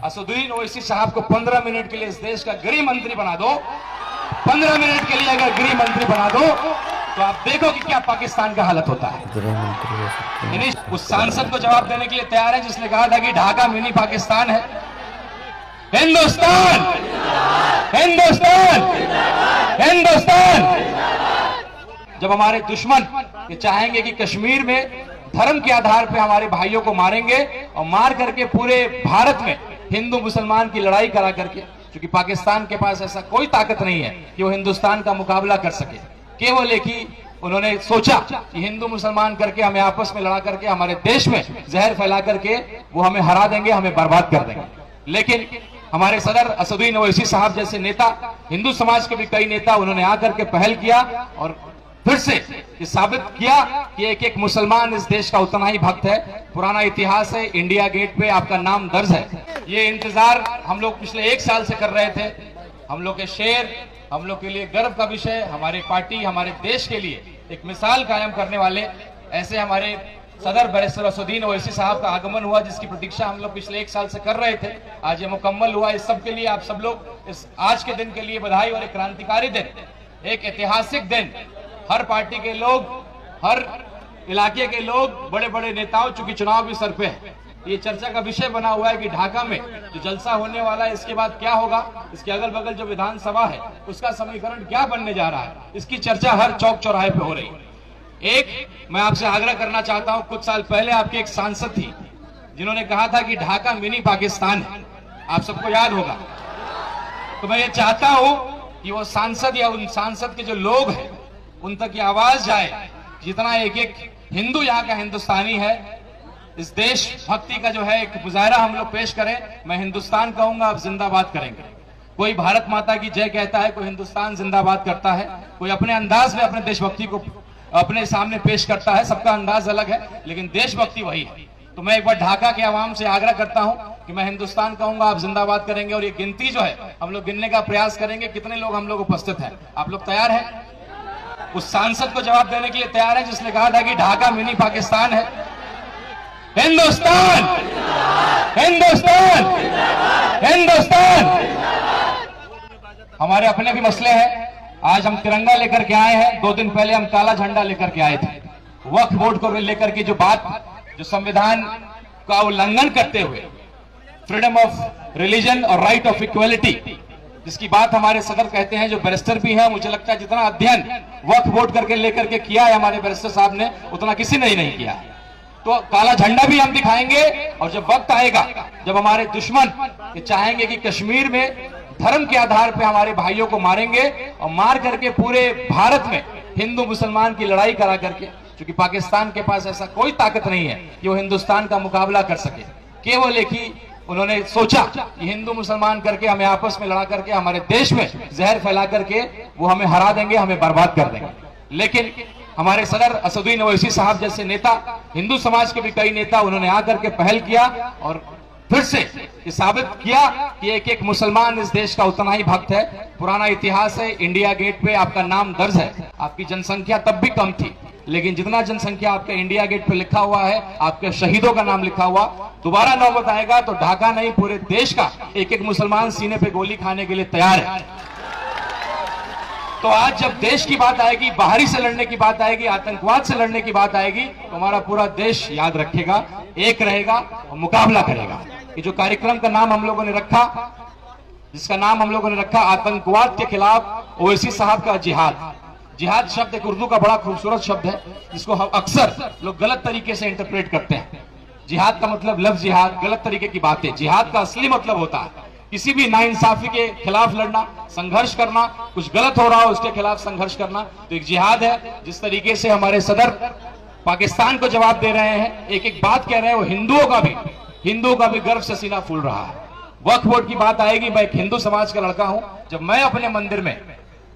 असदुद्दीन ओवैसी साहब को 15 मिनट के लिए इस देश का गृह मंत्री बना दो, 15 मिनट के लिए अगर गृह मंत्री बना दो तो आप देखो कि क्या पाकिस्तान का हालत होता है। यानी उस सांसद को जवाब देने के लिए तैयार है जिसने कहा था कि ढाका मिनी पाकिस्तान है। हिंदुस्तान, हिंदुस्तान, हिंदुस्तान। जब हमारे दुश्मन ये चाहेंगे कि कश्मीर में धर्म के आधार पे हमारे भाइयों को मारेंगे और मार करके पूरे भारत में हिंदू मुसलमान की लड़ाई करा करके, क्योंकि पाकिस्तान के पास ऐसा कोई ताकत नहीं है कि वो हिंदुस्तान का मुकाबला कर सके। केवल एक ही उन्होंने सोचा कि हिंदू मुसलमान करके हमें आपस में लड़ा करके हमारे देश में जहर फैला करके वो हमें हरा देंगे, हमें बर्बाद कर देंगे। लेकिन हमारे सदर असदुद्दीन ओवैसी साहब जैसे नेता, हिंदू समाज के भी कई नेता, उन्होंने आकर के पहल किया और फिर से ये साबित किया कि एक एक मुसलमान इस देश का उतना ही भक्त है। पुराना इतिहास है, इंडिया गेट पे आपका नाम दर्ज है। ये इंतजार हम लोग पिछले 1 साल से कर रहे थे। हम लोग के शेर, हम लोग के लिए गर्व का विषय, हमारी पार्टी हमारे देश के लिए एक मिसाल कायम करने वाले ऐसे हमारे सदर बैरिस्टर असदुद्दीन ओवैसी साहब का आगमन हुआ, जिसकी प्रतीक्षा हम लोग पिछले 1 साल से कर रहे थे। आज ये मुकम्मल हुआ। इस सब के लिए आप सब लोग इस आज के दिन के लिए बधाई। और एक क्रांतिकारी दिन, एक ऐतिहासिक दिन। हर पार्टी के लोग, हर इलाके के लोग, बड़े बड़े नेताओं, चूंकि चुनाव भी सर पे है, ये चर्चा का विषय बना हुआ है कि ढाका में जो जलसा होने वाला है इसके बाद क्या होगा, इसके अगल बगल जो विधानसभा है उसका समीकरण क्या बनने जा रहा है, इसकी चर्चा हर चौक चौराहे पे हो रही है। एक मैं आपसे आग्रह करना चाहता हूं, कुछ साल पहले आपकी एक सांसद थी जिन्होंने कहा था कि ढाका मिनी पाकिस्तान है, आप सबको याद होगा। तो मैं ये चाहता हूं कि वो सांसद या उन सांसद के जो लोग हैं उन तक ये आवाज जाए, जितना एक एक हिंदू यहाँ का हिंदुस्तानी है, इस देश भक्ति का जो है एक मुजाहरा हम लोग पेश करें। मैं हिंदुस्तान कहूंगा, आप जिंदाबाद करेंगे। कोई भारत माता की जय कहता है, कोई हिंदुस्तान जिंदाबाद करता है, कोई अपने अंदाज में अपने देशभक्ति को अपने सामने पेश करता है। सबका अंदाज अलग है, लेकिन देशभक्ति वही है। तो मैं एक बार ढाका के आवाम से आग्रह करता हूं कि मैं हिंदुस्तान कहूंगा, आप जिंदाबाद करेंगे। और ये गिनती जो है हम लोग गिनने का प्रयास करेंगे, कितने लोग हम लोग उपस्थित हैं। आप लोग तैयार हैं? उस सांसद को जवाब देने के लिए तैयार है जिसने कहा था कि ढाका मिनी पाकिस्तान है। हिंदुस्तान, हिंदुस्तान, हिंदुस्तान। हमारे अपने भी मसले हैं। आज हम तिरंगा लेकर के आए हैं, 2 दिन पहले हम काला झंडा लेकर के आए थे। वक्फ बोर्ड को लेकर के जो बात, जो संविधान का उल्लंघन करते हुए फ्रीडम ऑफ रिलीजन और राइट ऑफ इक्वलिटी, जिसकी बात हमारे सदर कहते हैं, जो बैरिस्टर भी हैं, मुझे लगता है जितना अध्ययन वक्फ बोर्ड करके लेकर के किया है हमारे बैरिस्टर साहब ने, उतना किसी ने ही नहीं किया। तो काला झंडा भी हम दिखाएंगे। और जब वक्त आएगा, जब हमारे दुश्मन ये चाहेंगे कि कश्मीर में धर्म के आधार पे हमारे भाइयों को मारेंगे और मार करके पूरे भारत में हिंदू मुसलमान की लड़ाई करा करके, क्योंकि पाकिस्तान के पास ऐसा कोई ताकत नहीं है कि वो हिंदुस्तान का मुकाबला कर सके। केवल एक ही उन्होंने सोचा कि हिंदू मुसलमान करके हमें आपस में लड़ा करके हमारे देश में जहर फैला करके वो हमें हरा देंगे, हमें बर्बाद कर देंगे। लेकिन हमारे सदर असदुद्दीन ओवैसी साहब जैसे नेता, हिंदू समाज के भी कई नेता, उन्होंने आकर के पहल किया और फिर से ये साबित किया कि एक एक मुसलमान इस देश का उतना ही भक्त है। पुराना इतिहास है, इंडिया गेट पे आपका नाम दर्ज है। आपकी जनसंख्या तब भी कम थी, लेकिन जितना जनसंख्या आपके इंडिया गेट पे लिखा हुआ है, आपके शहीदों का नाम लिखा हुआ, दोबारा नौबत आएगा तो ढाका नहीं, पूरे देश का एक एक मुसलमान सीने पे गोली खाने के लिए तैयार है। तो आज जब देश की बात आएगी, बाहरी से लड़ने की बात आएगी, आतंकवाद से लड़ने की बात आएगी, तो हमारा पूरा देश याद रखेगा, एक रहेगा और मुकाबला करेगा। ये जो कार्यक्रम का नाम हम लोगों ने रखा, जिसका नाम हम लोगों ने रखा आतंकवाद के खिलाफ ओवैसी साहब का जिहाद। जिहाद शब्द एक उर्दू का बड़ा खूबसूरत शब्द है, जिसको हम अक्सर लोग गलत तरीके से इंटरप्रेट करते हैं। जिहाद का मतलब लफ्ज जिहाद, गलत तरीके की बात है। जिहाद का असली मतलब होता है किसी भी नाइंसाफी के खिलाफ लड़ना, संघर्ष करना, कुछ गलत हो रहा हो उसके खिलाफ संघर्ष करना, तो एक जिहाद है। जिस तरीके से हमारे सदर पाकिस्तान को जवाब दे रहे हैं, एक एक बात कह रहे हैं, वो हिंदुओं का भी गर्व से सीना फूल रहा है। वक्फ बोर्ड की बात आएगी, मैं एक हिंदू समाज का लड़का हूं। जब मैं अपने मंदिर में,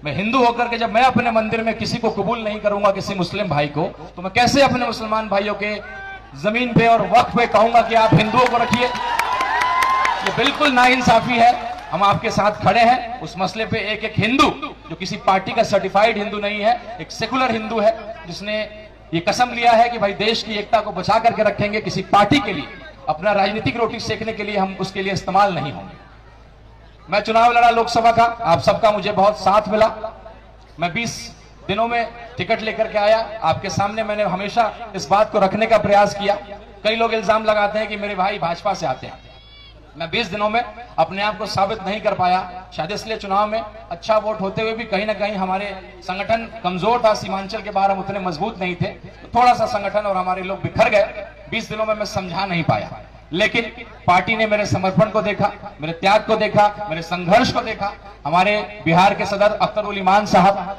मैं हिंदू होकर के जब मैं अपने मंदिर में किसी को कबूल नहीं करूंगा, किसी मुस्लिम भाई को, तो मैं कैसे अपने मुसलमान भाइयों के जमीन पे और वक्फ पे कहूंगा कि आप हिंदुओं को रखिए? ये बिल्कुल नाइंसाफी है। हम आपके साथ खड़े हैं उस मसले पे। एक एक हिंदू जो किसी पार्टी का सर्टिफाइड हिंदू नहीं है, एक सेकुलर हिंदू है, जिसने ये कसम लिया है कि भाई देश की एकता को बचा करके रखेंगे, किसी पार्टी के लिए अपना राजनीतिक रोटी सेकने के लिए हम उसके लिए इस्तेमाल नहीं होंगे। मैं चुनाव लड़ा लोकसभा का, आप सबका मुझे बहुत साथ मिला। मैं 20 दिनों में टिकट लेकर के आया। आपके सामने मैंने हमेशा इस बात को रखने का प्रयास किया। कई लोग इल्जाम लगाते हैं कि मेरे भाई भाजपा से आते हैं। मैं 20 दिनों में अपने आप को साबित नहीं कर पाया, शायद इसलिए चुनाव में अच्छा वोट होते हुए भी कहीं ना कहीं हमारे संगठन कमजोर था। सीमांचल के बाहर हम उतने मजबूत नहीं थे, तो थोड़ा सा संगठन और हमारे लोग बिखर गए। 20 दिनों में मैं समझा नहीं पाया, लेकिन पार्टी ने मेरे समर्पण को देखा, मेरे त्याग को देखा, मेरे संघर्ष को देखा। हमारे बिहार के सदर अख्तर उल ईमान साहब,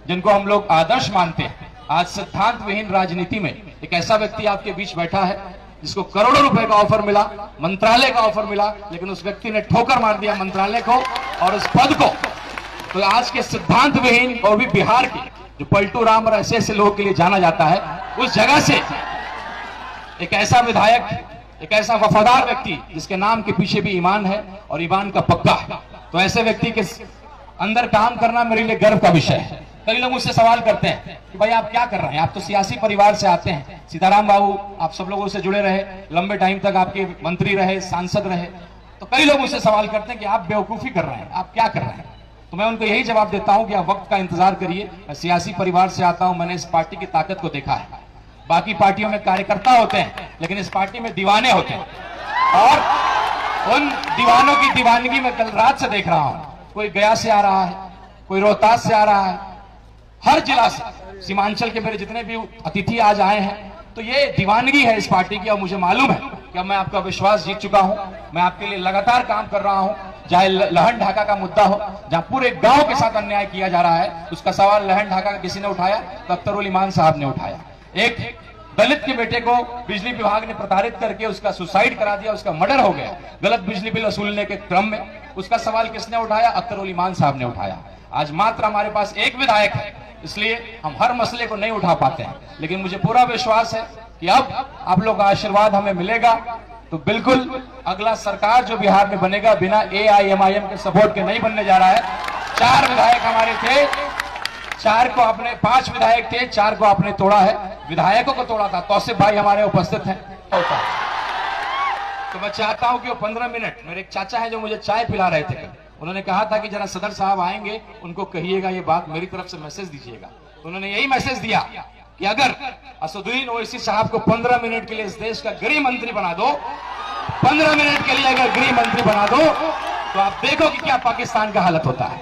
जिनको हम लोग आदर्श मानते हैं, आज सिद्धांत विहीन राजनीति में एक ऐसा व्यक्ति आपके बीच बैठा है जिसको करोड़ों रुपए का ऑफर मिला, मंत्रालय का ऑफर मिला, लेकिन उस व्यक्ति ने ठोकर मार दिया मंत्रालय को और उस पद को। तो आज के सिद्धांत विहीन और भी बिहार के जो पलटू राम और ऐसे लोगों के लिए जाना जाता है, उस जगह से एक ऐसा विधायक, एक ऐसा वफादार व्यक्ति जिसके नाम के पीछे भी ईमान है और ईमान का पक्का है, तो ऐसे व्यक्ति के अंदर काम करना मेरे लिए गर्व का विषय है। कई लोग मुझसे सवाल करते हैं कि भाई आप क्या कर रहे हैं, आप तो सियासी परिवार से आते हैं, सीताराम बाबू आप सब लोगों से जुड़े रहे, लंबे टाइम तक आपके मंत्री रहे, सांसद रहे, तो कई लोग मुझसे सवाल करते हैं कि आप बेवकूफी कर रहे हैं, आप क्या कर रहे हैं। तो मैं उनको यही जवाब देता हूं कि आप वक्त का इंतजार करिए। मैं सियासी परिवार से आता हूं, मैंने इस पार्टी की ताकत को देखा है। बाकी पार्टियों में कार्यकर्ता होते हैं, लेकिन इस पार्टी में दीवाने होते हैं, और उन दीवानों की दीवानगी मैं कल रात से देख रहा हूं। कोई गया से आ रहा है, कोई रोहतास से आ रहा है, हर जिला से, सीमांचल के मेरे जितने भी अतिथि आज आए हैं, तो ये दीवानगी है इस पार्टी की। और मुझे मालूम है कि अब मैं आपका विश्वास जीत चुका हूं। मैं आपके लिए लगातार काम कर रहा हूं, चाहे लहन ढाका का मुद्दा हो, जहां पूरे गांव के साथ अन्याय किया जा रहा है। उसका सवाल लहन ढाका का किसी ने उठाया तो अख्तर उल ईमान साहब ने उठाया। एक दलित के बेटे को बिजली विभाग ने प्रताड़ित करके उसका सुसाइड करा दिया, उसका मर्डर हो गया गलत बिजली बिल वसूलने के क्रम में। उसका सवाल किसने उठाया? अख्तर उल ईमान साहब ने उठाया। आज मात्र हमारे पास एक विधायक है, इसलिए हम हर मसले को नहीं उठा पाते हैं, लेकिन मुझे पूरा विश्वास है कि अब आप लोग का आशीर्वाद हमें मिलेगा तो बिल्कुल अगला सरकार जो बिहार में बनेगा बिना AIMIM के सपोर्ट के नहीं बनने जा रहा है। 4 विधायक हमारे थे, 4 को आपने, 5 विधायक थे, 4 को आपने तोड़ा है। विधायकों को तोड़ा था, तौसीफ भाई हमारे उपस्थित हैं। तो मैं चाहता हूं कि वो 15 मिनट, मेरे एक चाचा है जो मुझे चाय पिला रहे थे, उन्होंने कहा था कि जरा सदर साहब आएंगे, उनको कहिएगा ये बात, मेरी तरफ से मैसेज दीजिएगा। तो उन्होंने यही मैसेज दिया कि अगर असदुद्दीन ओवैसी साहब को 15 मिनट के लिए इस देश का गृह मंत्री बना दो, 15 मिनट के लिए अगर गृह मंत्री बना दो, तो आप देखो कि क्या पाकिस्तान का हालत होता है।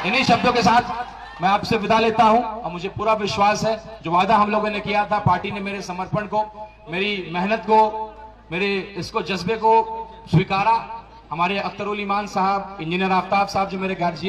इन्हीं शब्दों के साथ मैं आपसे विदा लेता हूं, और मुझे पूरा विश्वास है जो वादा हम लोगों ने किया था, पार्टी ने मेरे समर्पण को, मेरी मेहनत को, मेरे इसको जज्बे को स्वीकारा। हमारे अख्तर उल ईमान साहब, इंजीनियर आफ्ताब साहब जो मेरे गार्जियन